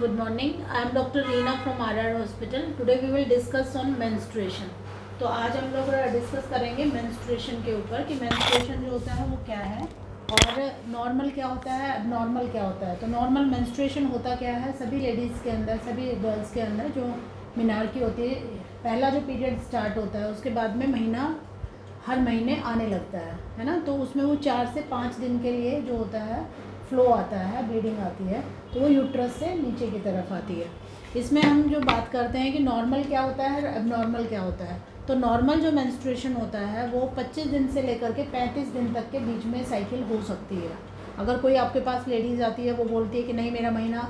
Good morning. I am Dr. Reena from RR Hospital. Today we will discuss on menstruation. तो आज हम लोग discuss करेंगे menstruation के ऊपर कि मेंस्ट्रुएशन जो होता है वो क्या है और नॉर्मल क्या होता है, अबनॉर्मल क्या होता है। तो नॉर्मल मेंस्ट्रुएशन होता क्या है, सभी लेडीज़ के अंदर, सभी गर्ल्स के अंदर जो मीनार की होती है, पहला जो पीरियड स्टार्ट होता है उसके बाद में महीना हर महीने आने लगता है ना। तो उसमें वो 4 से 5 दिन के लिए जो होता है फ्लो आता है, ब्लीडिंग आती है, तो वो यूट्रस से नीचे की तरफ आती है। इसमें हम जो बात करते हैं कि नॉर्मल क्या होता है और एबनॉर्मल क्या होता है। तो नॉर्मल जो मेंस्ट्रुएशन होता है वो 25 दिन से लेकर के 35 दिन तक के बीच में साइकिल हो सकती है। अगर कोई आपके पास लेडीज़ आती है, वो बोलती है कि नहीं मेरा महीना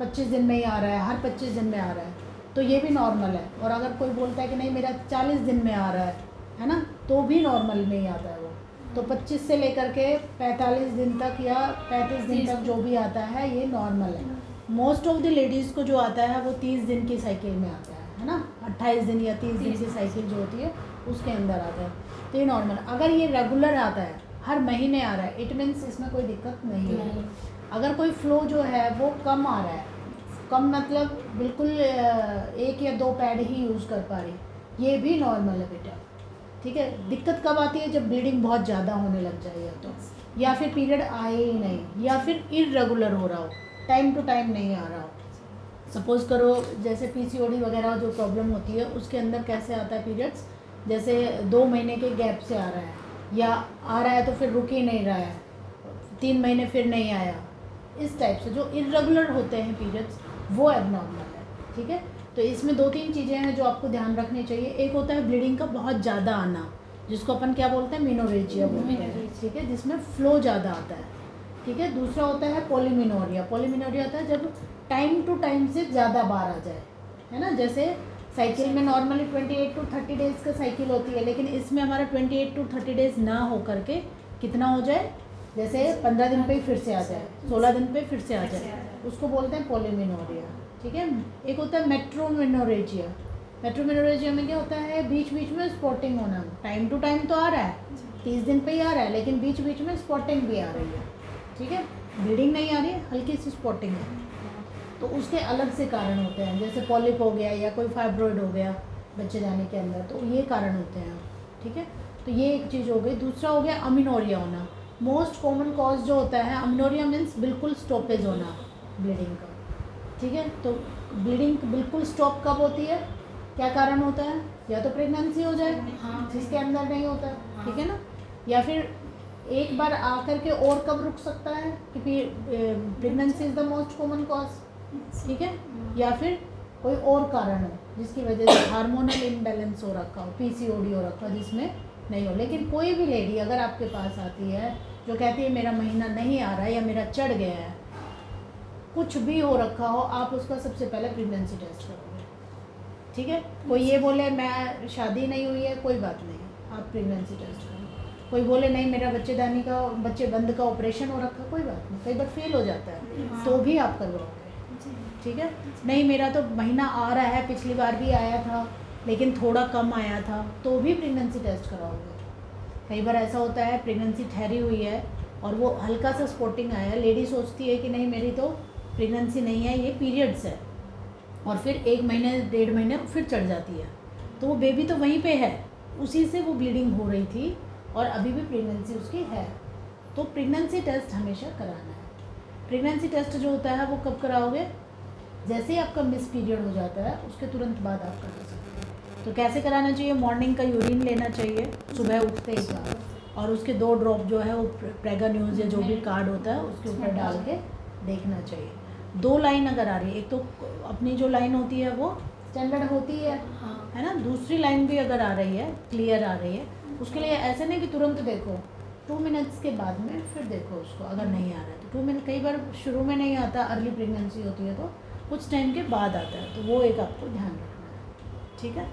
25 दिन में ही आ रहा है, हर 25 दिन में आ रहा है, तो ये भी नॉर्मल है। और अगर कोई बोलता है कि नहीं मेरा 40 दिन में आ रहा है ना, तो भी नॉर्मल में ही आता है वो। तो 25 से लेकर के 45 दिन तक या 35 दिन तक जो भी आता है ये नॉर्मल है। मोस्ट ऑफ द लेडीज़ को जो आता है वो 30 दिन की साइकिल में आता है ना, 28 दिन या 30 दिन की साइकिल जो होती है उसके अंदर आता है, तो ये नॉर्मल। अगर ये रेगुलर आता है, हर महीने आ रहा है, इट मीन्स इसमें कोई दिक्कत नहीं है। अगर कोई फ्लो जो है वो कम आ रहा है, कम मतलब बिल्कुल 1 या 2 पैड ही यूज़ कर पा रही, ये भी नॉर्मल है बेटा। ठीक है। दिक्कत कब आती है, जब ब्लीडिंग बहुत ज़्यादा होने लग जाए या फिर पीरियड आए ही नहीं, या फिर इरेगुलर हो रहा हो, टाइम टू टाइम नहीं आ रहा हो। सपोज़ करो जैसे पीसीओडी वगैरह जो प्रॉब्लम होती है उसके अंदर कैसे आता है पीरियड्स, जैसे 2 महीने के गैप से आ रहा है, या आ रहा है तो फिर रुक ही नहीं रहा है, 3 महीने फिर नहीं आया, इस टाइप से जो इरेगुलर होते हैं पीरियड्स वो एबनॉर्मल है। ठीक है। तो इसमें 2-3 चीज़ें हैं जो आपको ध्यान रखनी चाहिए। एक होता है ब्लीडिंग का बहुत ज़्यादा आना, जिसको अपन क्या बोलते हैं, मेनोरेजिया बोलते हैं। ठीक है, जिसमें फ्लो ज़्यादा आता है। ठीक है। दूसरा होता है पॉलीमिनोरिया। पॉलीमिनोरिया होता है जब टाइम टू टाइम से ज़्यादा बार आ जाए, है ना। जैसे साइकिल में नॉर्मली 28 to 30 डेज़ का साइकिल होती है, लेकिन इसमें हमारा 28 to 30 डेज़ ना हो करके कितना हो जाए, जैसे 15 दिन पे ही फिर से आ जाए, 16 दिन पे फिर से आ जाए, उसको बोलते हैं पॉलीमिनोरिया। ठीक है। एक होता है मेट्रोमिनोरेजिया। मेट्रोमिनोरेजिया में क्या होता है, बीच बीच में स्पॉटिंग होना, टाइम टू टाइम तो आ रहा है, 30 दिन पे ही आ रहा है, लेकिन बीच बीच में स्पॉटिंग भी आ रही है। ठीक है। ब्लीडिंग नहीं आ रही है, हल्की सी स्पॉटिंग है, तो उसके अलग से कारण होते हैं, जैसे पॉलिप हो गया या कोई फाइब्रॉइड हो गया बच्चे जाने के अंदर, तो ये कारण होते हैं। ठीक है। तो ये एक चीज़ हो गई। दूसरा हो गया अमीनोरिया होना। मोस्ट कॉमन कॉज जो होता है अमीनोरिया मीन्स बिल्कुल स्टॉपेज होना ब्लीडिंग का। ठीक है। तो ब्लीडिंग बिल्कुल स्टॉप कब होती है, क्या कारण होता है, या तो प्रेगनेंसी हो जाए जिसके अंदर नहीं होता, ठीक है ना, या फिर एक बार आकर के और कब रुक सकता है, क्योंकि pregnancy is the most common cause. ठीक है। या फिर कोई और कारण हो जिसकी वजह से हार्मोनल इम्बैलेंस हो रखा हो, पीसीओडी हो रखा हो, जिसमें नहीं हो। लेकिन कोई भी लेडी अगर आपके पास आती है जो कहती है मेरा महीना नहीं आ रहा है या मेरा चढ़ गया है, कुछ भी हो रखा हो, आप उसका सबसे पहले प्रेगनेंसी टेस्ट करोगे। ठीक है। कोई ये बोले मैं शादी नहीं हुई है, कोई बात नहीं, आप प्रेगनेंसी टेस्ट करो। कोई बोले नहीं मेरा बच्चेदानी का, बच्चे बंद का ऑपरेशन हो रखा, कोई बात नहीं, कई बार फेल हो जाता है तो भी आप करवाओगे। ठीक है। नहीं मेरा तो महीना आ रहा है, पिछली बार भी आया था लेकिन थोड़ा कम आया था, तो भी प्रेगनेंसी टेस्ट कराओगे। कई बार ऐसा होता है प्रेगनेंसी ठहरी हुई है और वो हल्का सा स्पॉटिंग आया है, लेडी सोचती है कि नहीं मेरी तो प्रेगनेंसी नहीं है, ये पीरियड्स है, और फिर 1 महीने 1.5 महीने फिर चढ़ जाती है, तो वो बेबी तो वहीं पे है, उसी से वो ब्लीडिंग हो रही थी और अभी भी प्रेगनेंसी उसकी है। तो प्रेगनेंसी टेस्ट हमेशा कराना है। प्रेगनेंसी टेस्ट जो होता है वो कब कराओगे, जैसे ही आपका मिस पीरियड हो जाता है उसके तुरंत बाद आप करा सकते हैं। तो कैसे कराना चाहिए, मॉर्निंग का यूरिन लेना चाहिए सुबह उठते ही का, और उसके 2 ड्रॉप जो है वो प्रेगा न्यूज़ या जो भी कार्ड होता है उसके ऊपर डाल के देखना चाहिए। 2 लाइन अगर आ रही है, एक तो अपनी जो लाइन होती है वो स्टैंडर्ड होती है ना, दूसरी लाइन भी अगर आ रही है, क्लियर आ रही है, उसके लिए ऐसे नहीं कि तुरंत देखो, 2 मिनट्स के बाद में फिर देखो उसको, अगर नहीं आ रहा है तो 2 मिनट। कई बार शुरू में नहीं आता, अर्ली प्रेगनेंसी होती है तो कुछ टाइम के बाद आता है, तो वो एक आपको ध्यान रखना है। ठीक है।